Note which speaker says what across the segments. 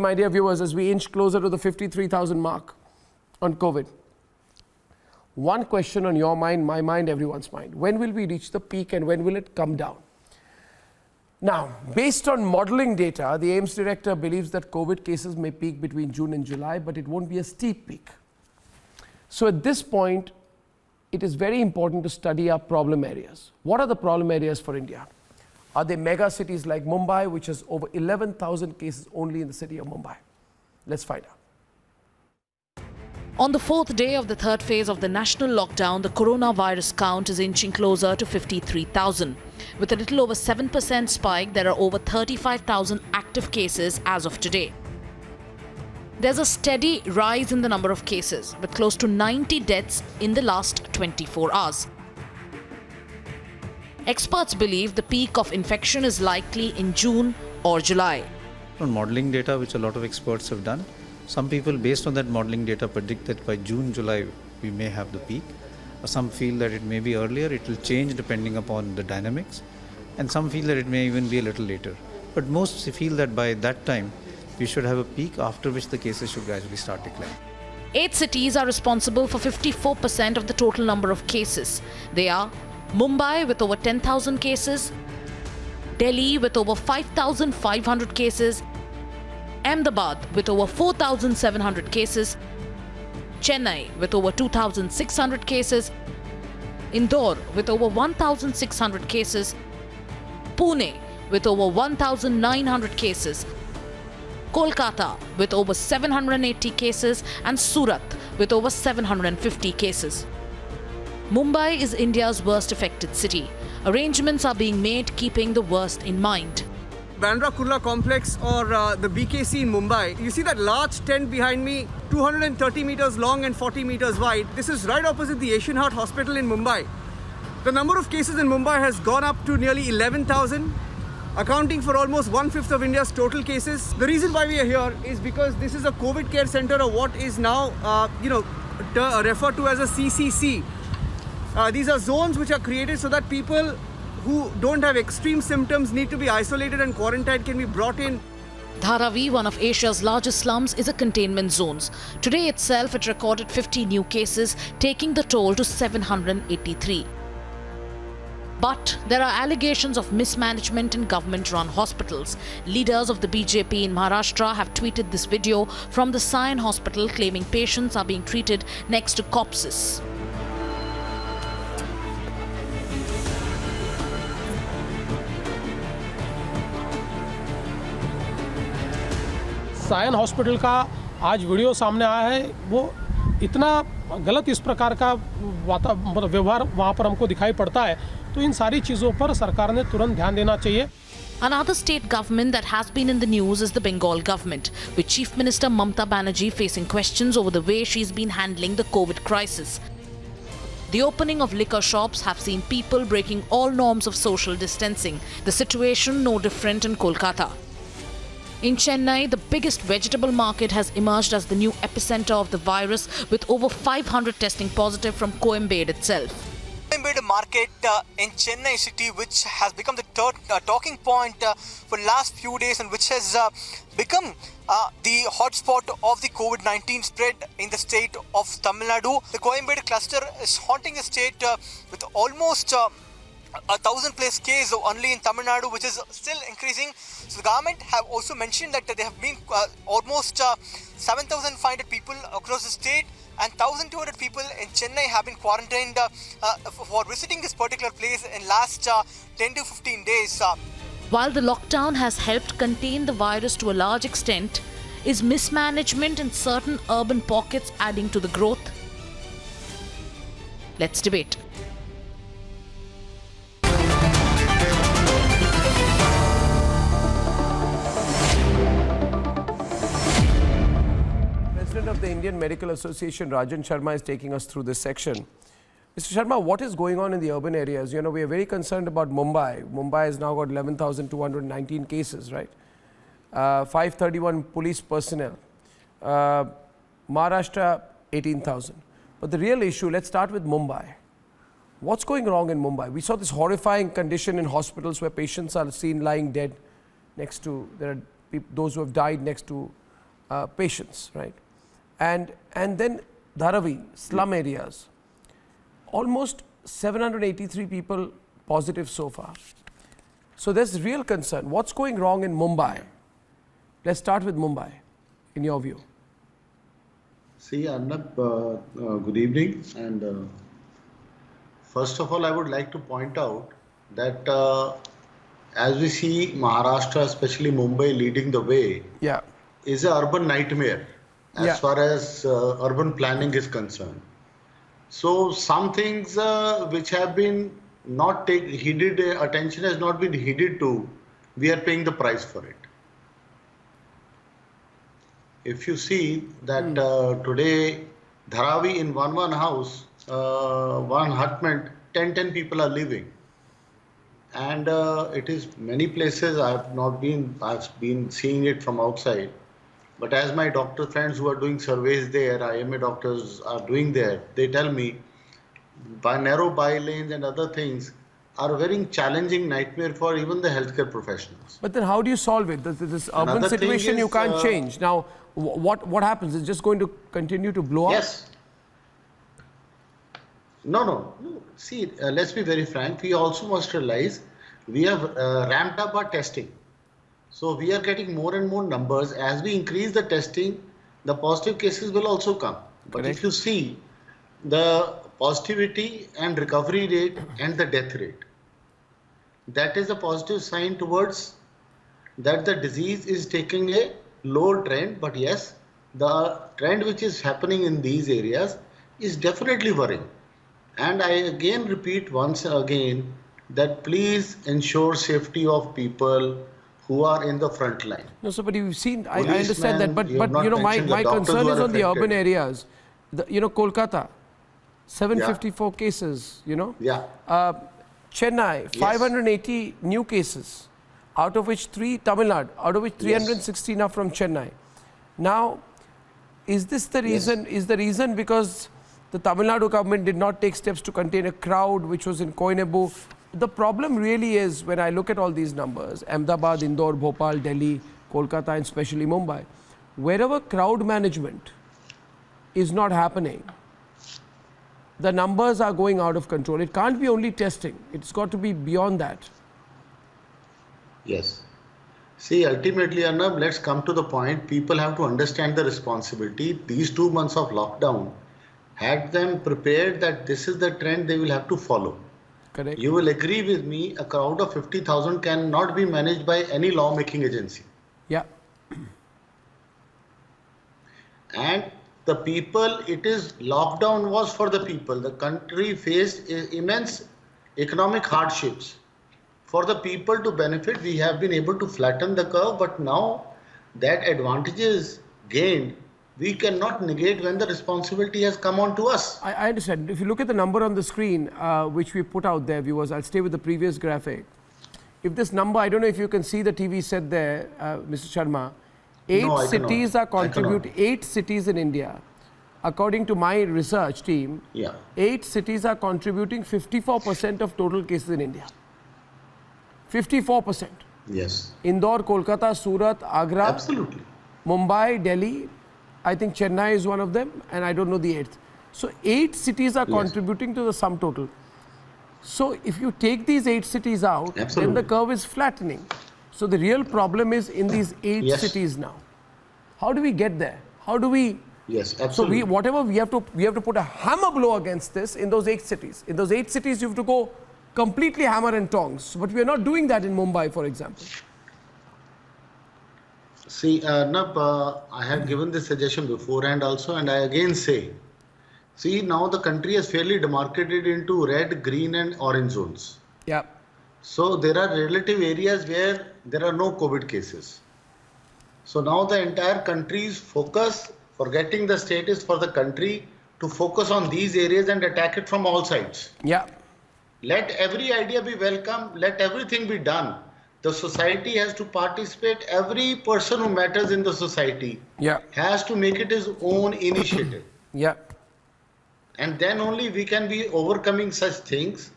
Speaker 1: My dear viewers, as we inch closer to the 53,000 mark on COVID, one question on your mind, my mind, everyone's mind. When will we reach the peak and when will it come down? Now, based on modeling data, the AIIMS director believes that COVID cases may peak between June and July, but it won't be a steep peak. So at this point, it is very important to study our problem areas. What are the problem areas for India? Are they mega cities like Mumbai, which has over 11,000 cases only in the city of Mumbai? Let's find out.
Speaker 2: On the fourth day of the third phase of the national lockdown, the coronavirus count is inching closer to 53,000. With a little over 7% spike, there are over 35,000 active cases as of today. There's a steady rise in the number of cases, with close to 90 deaths in the last 24 hours. Experts believe the peak of infection is likely in June or July.
Speaker 3: On modeling data, which a lot of experts have done, some people based on that modeling data predict that by June, July, we may have the peak. Some feel that it may be earlier, it will change depending upon the dynamics. And some feel that it may even be a little later. But most feel that by that time, we should have a peak after which the cases should gradually start declining.
Speaker 2: 8 cities are responsible for 54% of the total number of cases. They are Mumbai with over 10,000 cases, Delhi with over 5,500 cases, Ahmedabad with over 4,700 cases, Chennai with over 2,600 cases, Indore with over 1,600 cases, Pune with over 1,900 cases, Kolkata with over 780 cases and Surat with over 750 cases. Mumbai is India's worst affected city. Arrangements are being made keeping the worst in mind.
Speaker 4: Bandra Kurla complex or the BKC in Mumbai. You see that large tent behind me, 230 meters long and 40 meters wide. This is right opposite the Asian Heart Hospital in Mumbai. The number of cases in Mumbai has gone up to nearly 11,000, accounting for almost 1/5 of India's total cases. The reason why we are here is because this is a COVID care center, or what is now referred to as a CCC. These are zones which are created so that people who don't have extreme symptoms need to be isolated and quarantined can be brought in.
Speaker 2: Dharavi, one of Asia's largest slums, is a containment zone. Today itself, it recorded 50 new cases, taking the toll to 783. But there are allegations of mismanagement in government-run hospitals. Leaders of the BJP in Maharashtra have tweeted this video from the Sion Hospital claiming patients are being treated next to corpses.
Speaker 5: Sion hospital का आज video सामने आया है, वो इतना गलत इस प्रकार का व्यवहार वहाँ पर हमको दिखाई पड़ता है, तो इन सारी चीज़ों पर सरकार ने तुरंत ध्यान देना चाहिए.
Speaker 2: Another state government that has been in the news is the Bengal government, with Chief Minister Mamata Banerjee facing questions over the way she's been handling the COVID crisis. The opening of liquor shops have seen people breaking all norms of social distancing. The situation no different in Kolkata. In Chennai, the biggest vegetable market has emerged as the new epicenter of the virus, with over 500 testing positive from Coimbatore itself.
Speaker 6: Coimbatore market in Chennai city, which has become the talking point for last few days and which has become the hotspot of the COVID-19 spread in the state of Tamil Nadu. The Coimbatore cluster is haunting the state with almost 1,000 plus cases only in Tamil Nadu, which is still increasing. So the government have also mentioned that there have been almost 7,500 people across the state and 1,200 people in Chennai have been quarantined for visiting this particular place in last 10 to 15 days.
Speaker 2: While the lockdown has helped contain the virus to a large extent, is mismanagement in certain urban pockets adding to the growth? Let's debate.
Speaker 1: President of the Indian Medical Association, Rajan Sharma, is taking us through this section. Mr. Sharma, what is going on in the urban areas? You know, we are very concerned about Mumbai. Mumbai has now got 11,219 cases, right? 531 police personnel. Maharashtra, 18,000. But the real issue, let's start with Mumbai. What's going wrong in Mumbai? We saw this horrifying condition in hospitals where patients are seen lying dead next to, there are those who have died next to patients, right? And then Dharavi, slum areas, almost 783 people positive so far. So there's real concern. What's going wrong in Mumbai? Let's start with Mumbai, in your view.
Speaker 7: See, Arnab, good evening. And first of all, I would like to point out that as we see Maharashtra, especially Mumbai, leading the way,
Speaker 1: Yeah.
Speaker 7: is an urban nightmare as
Speaker 1: Yeah.
Speaker 7: far as urban planning is concerned. So some things which have been not heeded, attention has not been heeded to, we are paying the price for it. If you see that today, Dharavi in one house, one hutment, 10 people are living. And it is many places I've been seeing it from outside. But as my doctor friends who are doing surveys there, IMA doctors are doing there, they tell me narrow by-lanes and other things are a very challenging nightmare for even the healthcare professionals.
Speaker 1: But then how do you solve it? This urban
Speaker 7: Another thing
Speaker 1: situation you
Speaker 7: is,
Speaker 1: can't change. Now, what happens? It's just going to continue to blow up?
Speaker 7: Yes. No. See, let's be very frank. We also must realize we have ramped up our testing. So we are getting more and more numbers. As we increase the testing, the positive cases will also come. But
Speaker 1: Correct.
Speaker 7: if you see the positivity and recovery rate and the death rate, that is a positive sign towards that the disease is taking a low trend. But yes, the trend which is happening in these areas is definitely worrying. And I again repeat once again that please ensure safety of people who are in the front line.
Speaker 1: No, so but you've seen, I
Speaker 7: Policemen,
Speaker 1: understand that, but
Speaker 7: you have not
Speaker 1: you know, my
Speaker 7: mentioned the doctors
Speaker 1: concern
Speaker 7: who
Speaker 1: is
Speaker 7: are
Speaker 1: on the urban
Speaker 7: affected.
Speaker 1: areas. Kolkata, 754 cases,
Speaker 7: Yeah.
Speaker 1: Chennai, 580 new cases, out of which 3 Tamil Nadu, out of which 316 are from Chennai. Now, is this the reason? Is the reason because the Tamil Nadu government did not take steps to contain a crowd which was in Koinabu? The problem really is, when I look at all these numbers, Ahmedabad, Indore, Bhopal, Delhi, Kolkata and especially Mumbai, wherever crowd management is not happening, the numbers are going out of control. It can't be only testing. It's got to be beyond that.
Speaker 7: Yes. See, ultimately, Arnab, let's come to the point. People have to understand the responsibility. These 2 months of lockdown had them prepared that this is the trend they will have to follow.
Speaker 1: Correct.
Speaker 7: You will agree with me, a crowd of 50,000 cannot be managed by any lawmaking agency.
Speaker 1: Yeah.
Speaker 7: And the people, lockdown was for the people. The country faced immense economic hardships. For the people to benefit, we have been able to flatten the curve, but now that advantage is gained, we cannot negate when the responsibility has come on to us.
Speaker 1: I understand. If you look at the number on the screen, which we put out there, viewers, I'll stay with the previous graphic. If this number, I don't know if you can see the TV set there, Mr. Sharma, 8
Speaker 7: No, I
Speaker 1: cities
Speaker 7: cannot.
Speaker 1: are contributing, 8 cities in India, according to my research team,
Speaker 7: Yeah.
Speaker 1: 8 cities are contributing 54% of total cases in India. 54%.
Speaker 7: Yes.
Speaker 1: Indore, Kolkata, Surat, Agra,
Speaker 7: Absolutely.
Speaker 1: Mumbai, Delhi, I think Chennai is one of them, and I don't know the 8th. So 8 cities are
Speaker 7: Yes.
Speaker 1: contributing to the sum total. So if you take these 8 cities out, then
Speaker 7: Absolutely.
Speaker 1: the curve is flattening. So the real problem is in these 8
Speaker 7: Yes.
Speaker 1: cities now. How do we get there? How do we?
Speaker 7: Yes,
Speaker 1: So
Speaker 7: absolutely.
Speaker 1: we have to put a hammer blow against this in those 8 cities. In those 8 cities, you have to go completely hammer and tongs. But we are not doing that in Mumbai, for example.
Speaker 7: See, Arnab, I have given this suggestion beforehand also, and I again say, see, now the country is fairly demarcated into red, green and orange zones.
Speaker 1: Yeah.
Speaker 7: So there are relative areas where there are no COVID cases. So now the entire country's focus, forgetting the status for the country, to focus on these areas and attack it from all sides.
Speaker 1: Yeah.
Speaker 7: Let every idea be welcome, let everything be done. The society has to participate. Every person who matters in the society
Speaker 1: Yeah.
Speaker 7: has to make it his own initiative.
Speaker 1: Yeah.
Speaker 7: And then only we can be overcoming such things.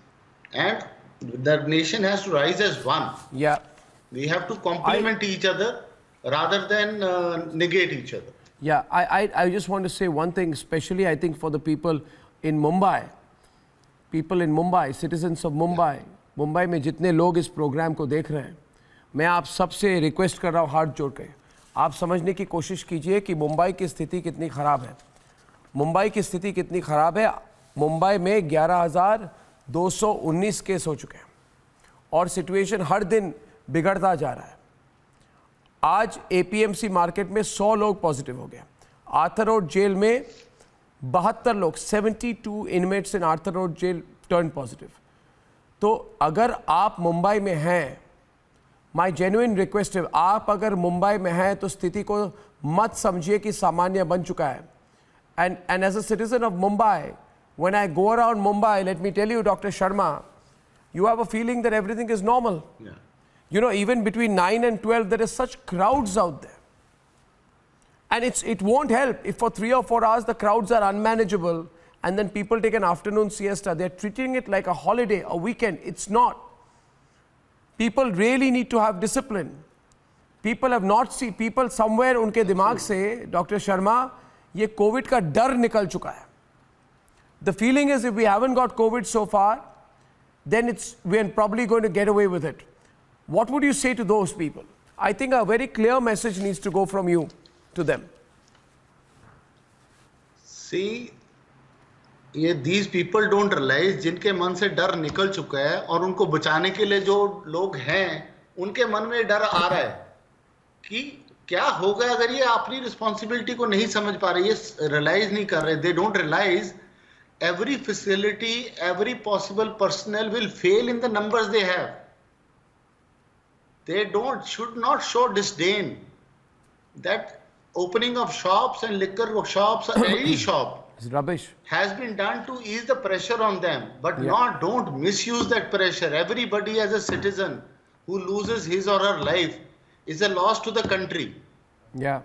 Speaker 7: And the nation has to rise as one.
Speaker 1: Yeah.
Speaker 7: We have to complement each other rather than negate each other.
Speaker 1: Yeah, I just want to say one thing, especially I think for the people in Mumbai, citizens of Mumbai, Mumbai में जितने लोग इस programme को देख रहे हैं, मैं आप सबसे रिक्वेस्ट कर रहा हूँ हाथ जोड़ के, आप समझने की कोशिश कीजिए कि मुंबई की स्थिति कितनी ख़राब है। मुंबई की स्थिति कितनी ख़राब है। मुंबई में 11,219 केस हो चुके हैं और सिचुएशन हर दिन बिगड़ता जा रहा है। आज एपीएमसी मार्केट में 100 लोग पॉजिटिव हो गए। आर्थर रोड जेल में 72 लोग, 72 inmates in Arthur Road jail turn positive. तो अगर आप मुंबई में हैं, माय जेन्युइन रिक्वेस्ट है, आप अगर मुंबई में हैं तो स्थिति को मत समझिए कि सामान्य बन चुका है। And as a citizen of Mumbai, when I go around Mumbai, let me tell you doctor Sharma, you have a feeling that everything is normal.
Speaker 7: Yeah.
Speaker 1: You know, even between 9 and 12, there is such crowds out there. And it won't help if for 3 or 4 hours the crowds are unmanageable and then people take an afternoon siesta. They're treating it like a holiday, a weekend. It's not. People really need to have discipline. People have not seen, people somewhere उनके दिमाग से, Dr. Sharma, ये COVID का डर निकल चुका है. The feeling is if we haven't got COVID so far, then we're probably going to get away with it. What would you say to those people? I think a very clear message needs to go from you to them.
Speaker 7: See, these people don't realize जिनके मन से डर निकल चुका है और उनको बचाने के लिए जो लोग हैं, उनके मन में डर आ रहा है कि क्या होगा अगर ये अपनी रिस्पॉन्सिबिलिटी को नहीं समझ पा रहे, ये रियलाइज नहीं कर रहे. They don't realize every facility, every possible personnel will fail in the numbers they have. They should not show disdain. That opening of shops and liquor shops or any shop
Speaker 1: It's rubbish.
Speaker 7: has been done to ease the pressure on them, but don't misuse that pressure. Everybody as a citizen who loses his or her life is a loss to the country.
Speaker 1: Yeah.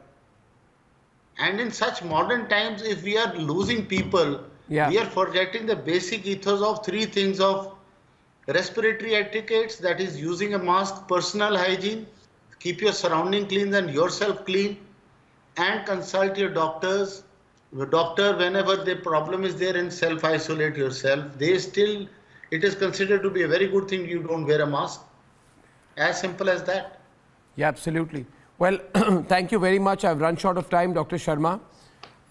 Speaker 7: And in such modern times, if we are losing people, we are forgetting the basic ethos of 3 things of respiratory etiquettes, that is using a mask, personal hygiene, keep your surrounding clean and yourself clean, and consult your doctors. The doctor, whenever the problem is there, and self-isolate yourself. It is considered to be a very good thing you don't wear a mask. As simple as that.
Speaker 1: Yeah, absolutely. Well, thank you very much. I've run short of time, Dr. Sharma.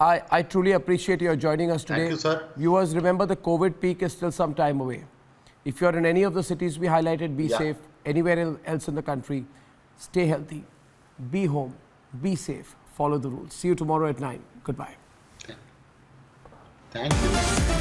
Speaker 1: I truly appreciate your joining us today.
Speaker 7: Thank you, sir.
Speaker 1: Viewers, remember the COVID peak is still some time away. If you're in any of the cities we highlighted, be safe. Anywhere else in the country, stay healthy, be home, be safe, follow the rules. See you tomorrow at 9. Goodbye.
Speaker 7: Thank you.